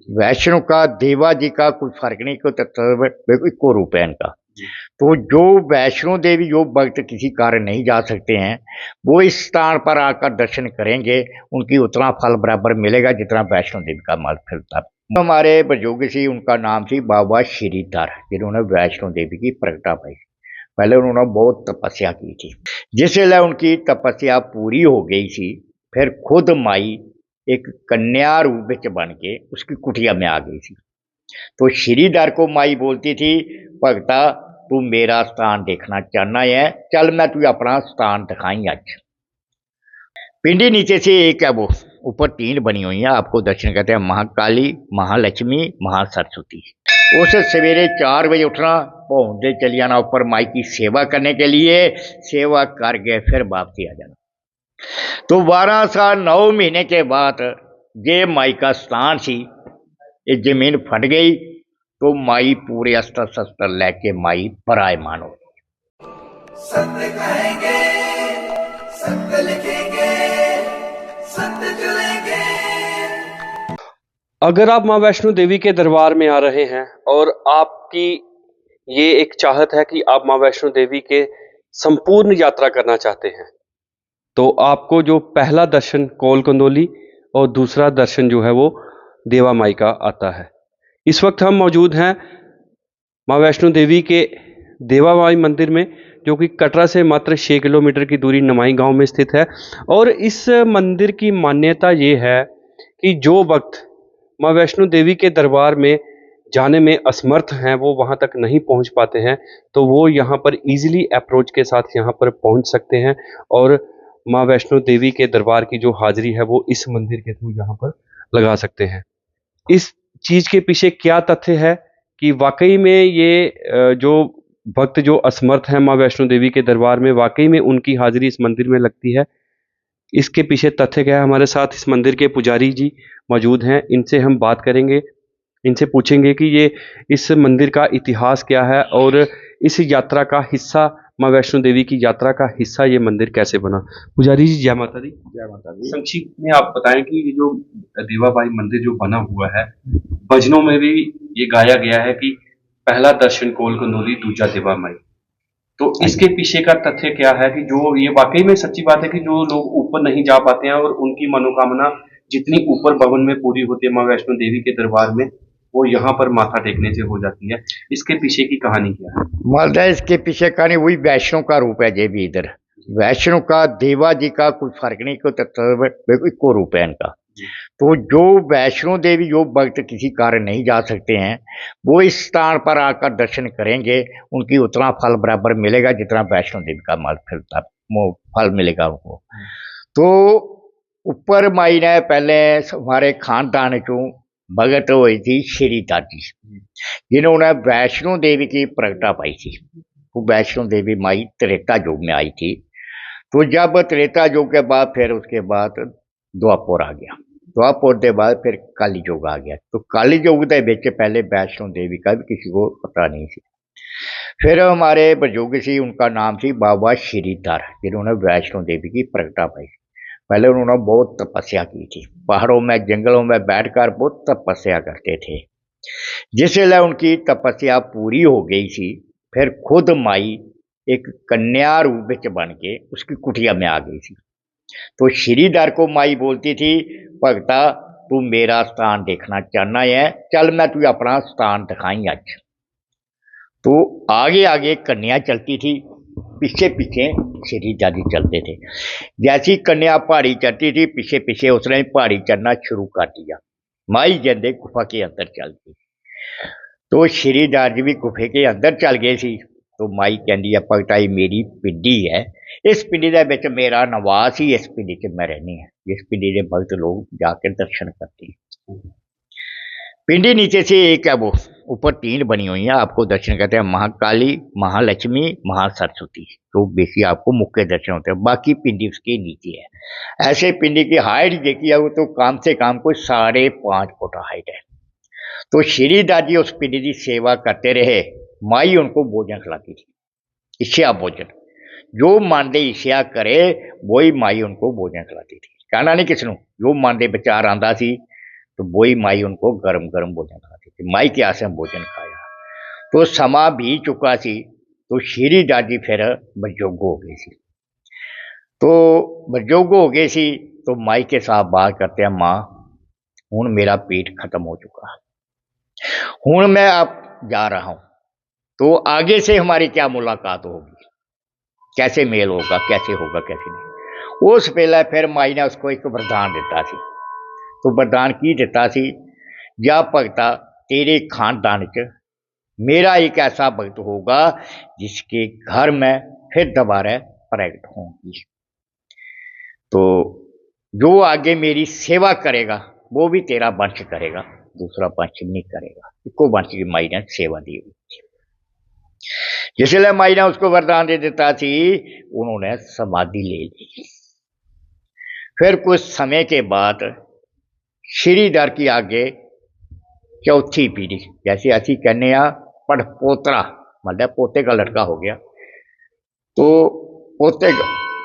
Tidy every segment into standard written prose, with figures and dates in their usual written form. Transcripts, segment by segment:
वैष्णो का देवा जी का कोई फर्क नहीं, कोई बिल्कुल इको रूप है इनका। तो जो वैष्णो देवी जो भक्त किसी कारण नहीं जा सकते हैं, वो इस स्थान पर आकर दर्शन करेंगे, उनकी उतना फल बराबर मिलेगा जितना वैष्णो देवी का माल फिरता। हमारे बुजुर्ग सी, उनका नाम थी बाबा श्रीधर, जिन्होंने वैष्णो देवी की प्रगटा पाई। पहले उन्होंने बहुत तपस्या की थी। जिसले उनकी तपस्या पूरी हो गई थी, फिर खुद माई एक कन्या रूप में बन के उसकी कुटिया में आ गई थी। तो श्रीधर को माई बोलती थी, भगता तू मेरा स्थान देखना चाहना है, चल मैं तुझे अपना स्थान दिखाई आज। पिंडी नीचे से एक है, वो ऊपर तीन बनी हुई है, आपको दर्शन कहते हैं महाकाली, महालक्ष्मी, महासरस्वती। उस सवेरे 4 बजे उठना, पहुंचते चली जाना ऊपर माई की सेवा करने के लिए, सेवा करके फिर वापसी आ जाना। तो 12 साल 9 महीने के बाद ये माई का स्थान सी, ये जमीन फट गई, तो माई पूरे अस्त्र शस्त्र लेके माई परायमान हो। सत्य कहेंगे, सत्य लिखेंगे, सत्य चलेंगे। अगर आप माँ वैष्णो देवी के दरबार में आ रहे हैं और आपकी ये एक चाहत है कि आप माँ वैष्णो देवी के संपूर्ण यात्रा करना चाहते हैं, तो आपको जो पहला दर्शन कोल कंदोली और दूसरा दर्शन जो है वो देवा माई का आता है। इस वक्त हम मौजूद हैं माँ वैष्णो देवी के देवा माई मंदिर में, जो कि कटरा से मात्र 6 किलोमीटर की दूरी नमाई गांव में स्थित है। और इस मंदिर की मान्यता ये है कि जो भक्त माँ वैष्णो देवी के दरबार में जाने में असमर्थ हैं, वो वहाँ तक नहीं पहुँच पाते हैं, तो वो यहाँ पर इजीली अप्रोच के साथ यहाँ पर पहुँच सकते हैं और माँ वैष्णो देवी के दरबार की जो हाजिरी है वो इस मंदिर के थ्रू यहाँ पर लगा सकते हैं। इस चीज़ के पीछे क्या तथ्य है कि वाकई में ये जो भक्त जो असमर्थ हैं माँ वैष्णो देवी के दरबार में, वाकई में उनकी हाजिरी इस मंदिर में लगती है, इसके पीछे तथ्य क्या है। हमारे साथ इस मंदिर के पुजारी जी मौजूद हैं, इनसे हम बात करेंगे, इनसे पूछेंगे कि ये इस मंदिर का इतिहास क्या है और इस यात्रा का हिस्सा, माँ वैष्णो देवी की यात्रा का हिस्सा ये मंदिर कैसे बना। पुजारी जी जय माता दी। जय माता दी। संक्षिप्त में आप बताएं कि ये जो देवाबाई मंदिर जो बना हुआ है, भजनों में भी ये गाया गया है कि पहला दर्शन कोल कंदोली, दूजा देवा माई। तो इसके पीछे का तथ्य क्या है कि जो ये वाकई में सच्ची बात है कि जो लोग ऊपर नहीं जा पाते हैं और उनकी मनोकामना जितनी ऊपर भवन में पूरी होती है माँ वैष्णो देवी के दरबार में, वो यहाँ पर माथा टेकने से हो जाती है। इसके पीछे की कहानी क्या है? मालदा, इसके पीछे कहानी वही वैष्णो का रूप है। जे भी इधर वैष्णो का देवा जी का कोई फर्क नहीं, कोई बिल्कुल इको रूप है इनका। तो जो वैष्णो देवी जो भक्त किसी कारण नहीं जा सकते हैं, वो इस स्थान पर आकर दर्शन करेंगे, उनकी उतना फल बराबर मिलेगा जितना वैष्णो देवी का माल फिरता वो फल मिलेगा उनको। तो ऊपर माई ने पहले हमारे खानदान चो भगत हुई थी श्रीधर जी, जिन्होंने वैष्णो देवी की प्रगटा पाई थी। वो वैष्णो देवी माई त्रेता युग में आई थी। तो जब त्रेता युग के बाद फिर उसके बाद द्वापर आ गया, द्वापर के बाद फिर काली युग आ गया। तो काली युग के बिच पहले वैष्णो देवी का भी किसी को पता नहीं थी। फिर हमारे बुजुर्ग सी, उनका नाम थी बाबा श्रीधर, जिन्होंने वैष्णो देवी की प्रगटा पाई। पहले उन्होंने बहुत तपस्या की थी, पहाड़ों में जंगलों में बैठकर बहुत तपस्या करते थे। जिसले उनकी तपस्या पूरी हो गई थी, फिर खुद माई एक कन्या रूप में बन के उसकी कुटिया में आ गई थी। तो श्रीधर को माई बोलती थी, भगता तू मेरा स्थान देखना चाहना है, चल मैं तुझे अपना स्थान दिखाई आज। तो आगे आगे कन्या चलती थी, पीछे पीछे श्रीधर जी चलते थे। जैसी कन्या पहाड़ी चढ़ती थी, पीछे पीछे उसने पहाड़ी चढ़ना शुरू कर दिया। माई जंदे गुफा के अंदर चल गई। तो श्रीधर जी भी गुफे के अंदर चल गए सी। तो माई कहती है, भगता ये मेरी पिंडी है, इस पिंडी के विच मेरा निवास ही इस पिंडी च मैं रहनी है, जिस पिंडी के भगत लोग जाकर दर्शन करते हैं। पिंडी नीचे से एक है, वो ऊपर तीन बनी हुई है, आपको दर्शन कहते हैं महाकाली, महालक्ष्मी, महासरस्वती। तो बेसिक आपको मुख्य दर्शन होते हैं, बाकी पिंडी उसके नीचे है। ऐसे पिंडी की हाइट देखी है तो कम से कम कोई 5.5 फुट हाइट है। तो श्रीधर जी उस पिंडी की सेवा करते रहे। माई उनको भोजन खिलाती थी, इच्छा भोजन, जो मन दे इच्छा करे वही माई उनको भोजन खिलाती थी। कहना नहीं किसी को, जो मन दे विचार आंदा सी तो वही माई उनको गरम गरम भोजन खाती थी। माई के आसे भोजन खाया तो समा भी चुका सी, तो श्री दादी फिर बजुर्ग हो गई सी। तो बजुर्ग हो गए सी तो माई के साथ बात करते हैं, माँ हूँ मेरा पेट खत्म हो चुका, हूँ मैं अब जा रहा हूँ, तो आगे से हमारी क्या मुलाकात होगी, कैसे मेल होगा, कैसे होगा कैसे नहीं। उस वेले फिर माई ने उसको एक वरदान दिता सी। तो वरदान की दिता सी, जा भगता तेरे खानदान च मेरा एक ऐसा भक्त होगा जिसके घर में फिर दोबारा प्रकट होंगी, तो जो आगे मेरी सेवा करेगा वो भी तेरा वंश करेगा, दूसरा वंश नहीं करेगा। इको वंश की माई ने सेवा दी हुई थी। जिसलिए माई ने उसको वरदान दे देता थी, उन्होंने समाधि ले ली। फिर कुछ समय के बाद श्रीधर की आगे चौथी पीढ़ी, जैसे असी कहने पड़पोतरा, मतलब पोते का लड़का हो गया, तो पोते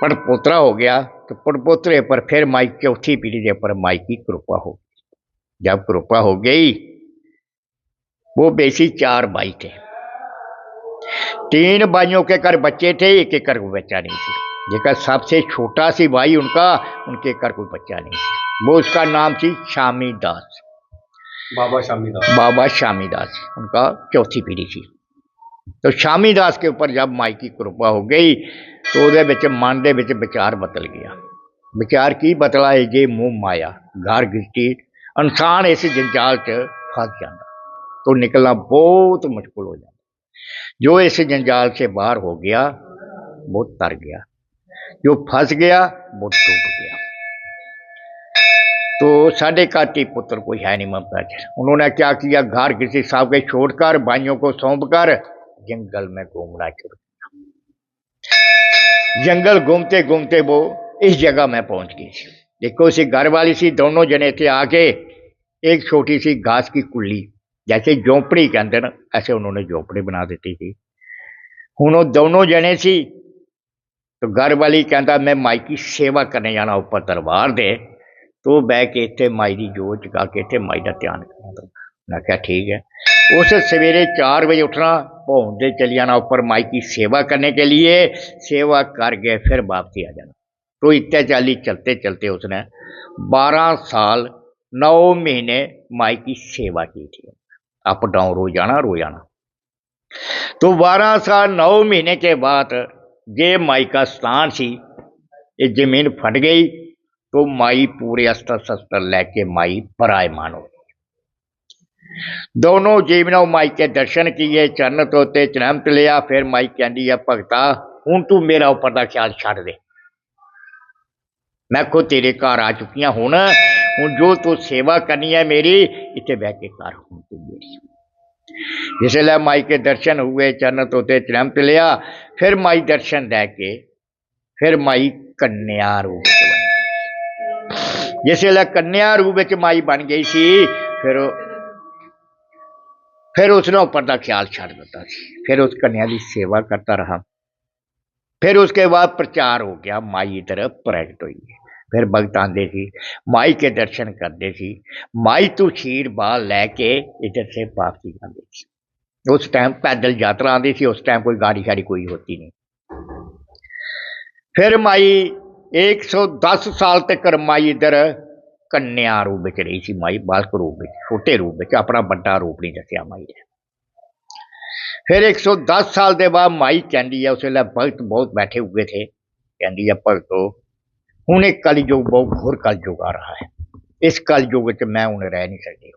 पड़पोतरा हो गया, तो पड़पोतरे पर फिर माई चौथी पीढ़ी के पर माई की कृपा हो गई। जब कृपा हो गई, वो बेसी 4 भाई थे, 3 भाइयों के घर बच्चे थे, एक एक घर कोई बच्चा नहीं थी। जेकर सबसे छोटा सी भाई उनके घर कोई बच्चा नहीं थी, वो उसका नाम थी शामी दास, बाबा शामी दास। बाबा शामी दास उनका चौथी पीढ़ी थी। तो शामी दास के ऊपर जब माई की कृपा हो गई तो ਉਹਦੇ ਵਿੱਚ मन ਦੇ ਵਿੱਚ विचार बदल गया। विचार की बदला है, जे मोह माया घर गृहस्थी इंसान इस जंजाल च फस जाता तो निकलना बहुत मुश्किल हो जाता। जो इस जंजाल से बाहर हो गया वो तर गया, जो फंस गया वो डूब गया। तो साढ़े काटी पुत्र कोई है नहीं ममता च। उन्होंने क्या किया, घर किसी साहब के छोड़कर भाइयों को सौंप कर जंगल में घूमना शुरू किया। जंगल घूमते घूमते वो इस जगह में पहुंच गई। देखो सी घर वाली सी, दोनों जने थे आके एक छोटी सी घास की कुल्ली, जैसे झोंपड़ी के अंदर ऐसे उन्होंने झोंपड़ी बना देती थी। हूँ दोनों जने सी, तो घर वाली कहता मैं माई की सेवा करने जाना ऊपर दरबार दे, तो बह के इतने माई की जोत जगा के इतने माई का ध्यान करना। तो मैं क्या ठीक है। उस सवेरे 4 बजे उठना, भौंदे चली जाना ऊपर माई की सेवा करने के लिए, सेवा कर गए फिर वापसी आ जाना। तो इतने चाली चलते चलते उसने 12 साल 9 महीने माई की सेवा की थी, अप डाउन रोजाना। तो 12 साल 9 महीने के बाद ये माई का स्थान सी, ये जमीन फट गई, तो माई पूरे अस्त्र शस्त्र लेके माई परायमान हो गई। दोनों जीवनों माई के दर्शन किए, चरण धोते, चरमत लिया। फिर माई कहती है भगता हूँ तू मेरा ऊपर का ख्याल छड़ दे, मैं खुद तेरे घर आ चुकी हूँ, जो तू सेवा करनी है मेरी इतने बह के कर हूँ तू मेरी। जिसलिए माई के दर्शन हुए, चरण धोते, चरमत लिया। फिर माई दर्शन दे के फिर माई कन्या रूप बन गई। जिसलिए कन्या रूप माई बन गई सी, फिर उसने ऊपर का ख्याल छड़ दिता सी। फिर उस कन्या की सेवा करता रहा। फिर उसके बाद प्रचार हो गया, माई इधर प्रगट हुई। फिर भगत आते सी, माई के दर्शन करते सी, माई तू क्षीर बाल लैके इधर से वापसी आते सी। उस टाइम पैदल यात्रा आती थी, उस टाइम कोई गाड़ी शाड़ी कोई होती नहीं। फिर माई 110 साल तक माई इधर कन्या रूप में रही सी। माई बालक रूप में, छोटे रूप में, अपना बड़ा रूप नहीं दसिया माई ने। फिर 110 साल के बाद माई कहती है, उस वे भगत बहुत बैठे हुए थे, कहती है भगतो हूँ एक कलयुग बहुत घोर कलयुग आ रहा है, इस कलयुग च मैं हूँ रह नहीं सकती।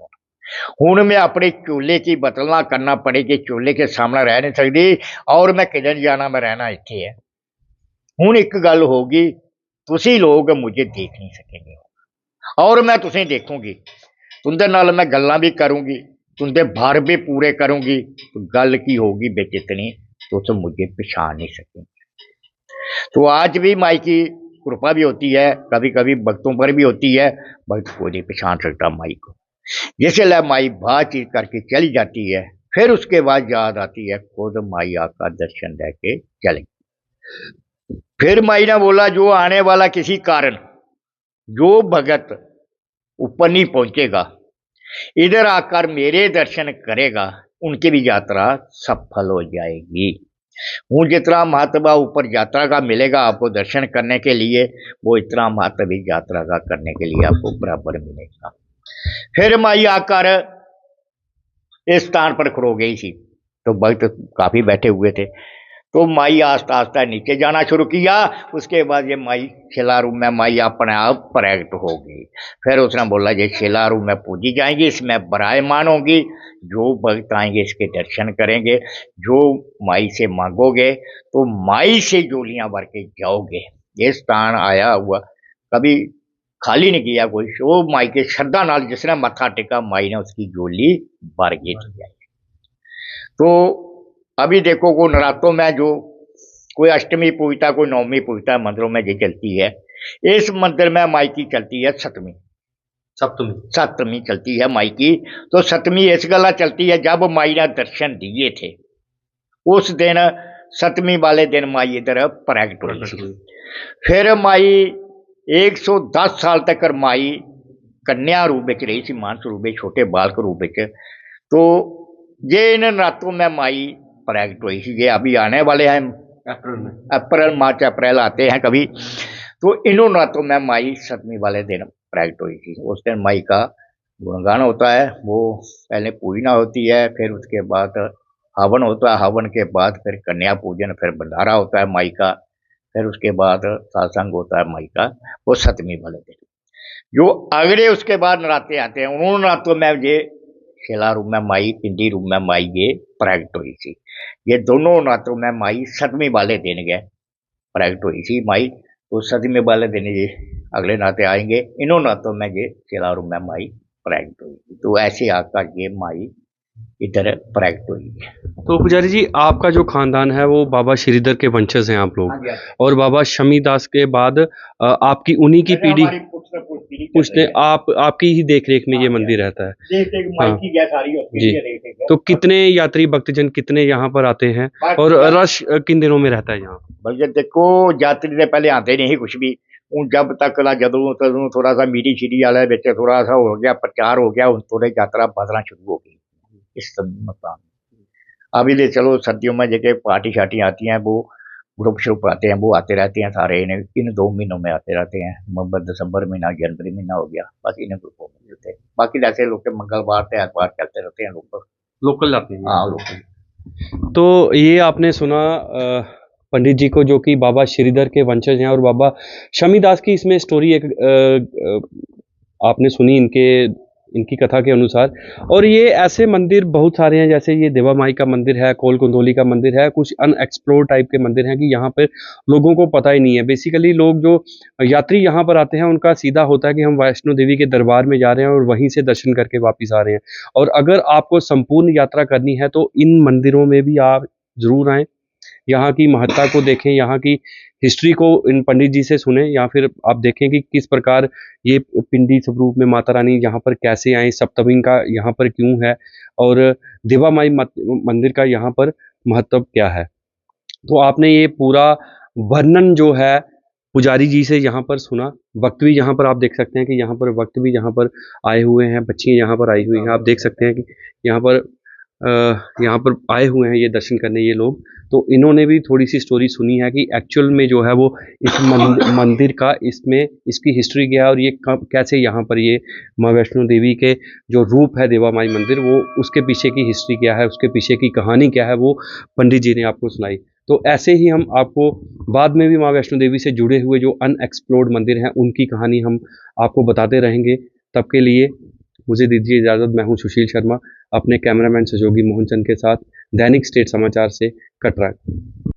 हूँ मैं अपने चोले की बदलना करना पड़ेगी, चोले के सामने रह नहीं सकती, और मैं किधर जाना, मैं रहना इत्थे है। हूँ एक गल होगी, तुसी लोग मुझे देख नहीं सकेंगे और मैं तुसें देखूंगी, तुंदे नाल मैं गल्लां भी करूंगी, तुंदे भार भी पूरे करूंगी। तो गल की होगी बेचितनी, तो तुम मुझे पहचान नहीं सकेंगे। तो आज भी माई की कृपा भी होती है, कभी कभी भक्तों पर भी होती है, भक्त को नहीं पहचान सकता माई को। जिसलिए माई बातचीत करके चली जाती है, फिर उसके बाद याद आती है खुद माई आका दर्शन दे के चले। फिर माई ने बोला जो आने वाला किसी कारण जो भगत ऊपर नहीं पहुंचेगा इधर आकर मेरे दर्शन करेगा, उनकी भी यात्रा सफल हो जाएगी। वो जितना महत्व ऊपर यात्रा का मिलेगा आपको दर्शन करने के लिए, वो इतना महत्व भी यात्रा का करने के लिए आपको बराबर मिलेगा। फिर माई आकर इस स्थान पर खड़ो गई थी, तो भक्त काफी बैठे हुए थे। तो माई आस्ता आस्ता नीचे जाना शुरू किया। उसके बाद ये माई शिला रूप में माई अपने आप प्रकट हो गई। फिर उसने बोला ये शिला रूप में पूजी जाएंगी, इसमें बरायमान होगी। जो भक्त आएंगे इसके दर्शन करेंगे, जो माई से मांगोगे तो माई से झोलियां भर के जाओगे। ये स्थान आया हुआ कभी खाली नहीं किया कोई। वो माई के श्रद्धा नाल जिसने मत्था टेका, माई ने उसकी झोली भर के दी है। तो अभी देखो को नरातों में जो कोई अष्टमी पूजता, कोई नवमी पूजता, मंदिरों में ये चलती है। इस मंदिर में माई की चलती है सतमी, सप्तमी चलती है माई की। तो सतमी इस गला चलती है जब माई ने दर्शन दिए थे, उस दिन सतमी वाले दिन माई इधर प्रकट हुई थी। फिर माई 110 साल तक माई कन्या रूप में रही थी, मानस रूप में, छोटे बालक रूप में। तो ये इन रातों में माई प्रकट हुई थी। ये अभी आने वाले हैं अप्रैल, मार्च अप्रैल आते हैं कभी। तो इन रातों में माई सतमी वाले दिन प्रकट हुई थी। उस दिन माई का गुणगान होता है। वो पहले पूजना होती है, फिर उसके बाद हवन होता है, हवन के बाद फिर कन्या पूजन, फिर भंडारा होता है माई का, फिर उसके बाद सत्संग होता है माई का, वो सतमी वाले दिन। जो अगले उसके बाद नराते आते हैं, उन नरातों में ये शिला रूप में माई, पिंडी रूप में माई ये प्रकट हुई थी। ये दोनों नरातों में माई सतमी वाले दिन गए प्रकट हुई थी माई। तो सतमी वाले दिन ये अगले नाते आएंगे, इन्हों नातों में ये शिला रूप में माई प्रकट हुई थी। तो ऐसे आकर ये माई इधर प्रकट हुई है। तो पुजारी जी, आपका जो खानदान है वो बाबा श्रीधर के वंशज हैं आप हाँ लोग, जी, हाँ जी। और बाबा शमीदास के बाद आपकी उन्हीं की पीढ़ी हमारी पुत्र पुत्री चल पूछते, रही है। आपकी ही देख रेख में हाँ ये जी, मंदिर रहता है। देख देख माई हाँ की जय सारी होती जी। है, देख देख। तो कितने यात्री भक्तजन कितने यहाँ पर आते हैं, और रश किन दिनों में रहता है यहाँ? बल्कि देखो यात्री से पहले आते नहीं कुछ भी। ਹੁਣ जब तक ला जदों तदों थोड़ा सा मीठी शीरी वाले ਵਿੱਚ थोड़ा सा हो गया, प्रचार हो गया, ਹੁਣ थोड़े यात्रा बदलना शुरू हो गई इस मकान। अभी ले चलो सर्दियों में जगह पार्टी शार्टी आती हैं, वो ग्रुप श्रुप आते हैं, वो आते रहते हैं सारे। इन 2 महीनों में आते रहते हैं। नवंबर दिसंबर महीना, जनवरी महीना हो गया, बस इन ग्रुपों में मिलते हैं। बाकी जैसे लोग मंगलवार से एतवार चलते रहते हैं लोकल जाते हैं। हाँ लोग। तो ये आपने सुना पंडित जी को, जो कि बाबा श्रीधर के वंशज हैं, और बाबा शमीदास की इसमें स्टोरी एक आपने सुनी इनकी कथा के अनुसार। और ये ऐसे मंदिर बहुत सारे हैं, जैसे ये देवा माई का मंदिर है, कोल कुंदोली का मंदिर है, कुछ अनएक्सप्लोर टाइप के मंदिर हैं कि यहाँ पर लोगों को पता ही नहीं है। बेसिकली लोग जो यात्री यहाँ पर आते हैं उनका सीधा होता है कि हम वैष्णो देवी के दरबार में जा रहे हैं और वहीं से दर्शन करके वापस आ रहे हैं। और अगर आपको संपूर्ण यात्रा करनी है तो इन मंदिरों में भी आप जरूर आएँ, यहाँ की महत्ता को देखें, यहाँ की हिस्ट्री को इन पंडित जी से सुने, या फिर आप देखें कि किस प्रकार ये पिंडी स्वरूप में माता रानी यहाँ पर कैसे आई, सप्तमी का यहाँ पर क्यों है, और देवा माई मंदिर का यहाँ पर महत्व क्या है। तो आपने ये पूरा वर्णन जो है पुजारी जी से यहाँ पर सुना। वक्त भी यहाँ पर आप देख सकते हैं कि यहाँ पर वक्त भी यहाँ पर आए हुए हैं, बच्चियाँ यहाँ पर आई हुई हैं। आप देख सकते हैं कि यहाँ पर आए हुए हैं ये दर्शन करने ये लोग। तो इन्होंने भी थोड़ी सी स्टोरी सुनी है कि एक्चुअल में जो है वो इस मंदिर का, इसमें इसकी हिस्ट्री क्या है, और ये कैसे यहाँ पर ये माँ वैष्णो देवी के जो रूप है देवा माई मंदिर, वो उसके पीछे की हिस्ट्री क्या है, उसके पीछे की कहानी क्या है, वो पंडित जी ने आपको सुनाई। तो ऐसे ही हम आपको बाद में भी माँ वैष्णो देवी से जुड़े हुए जो अनएक्सप्लोर्ड मंदिर हैं उनकी कहानी हम आपको बताते रहेंगे। तब के लिए मुझे दीजिए इजाज़त। मैं हूँ सुशील शर्मा, अपने कैमरामैन सहयोगी मोहन चंद के साथ, दैनिक स्टेट समाचार से कटरा।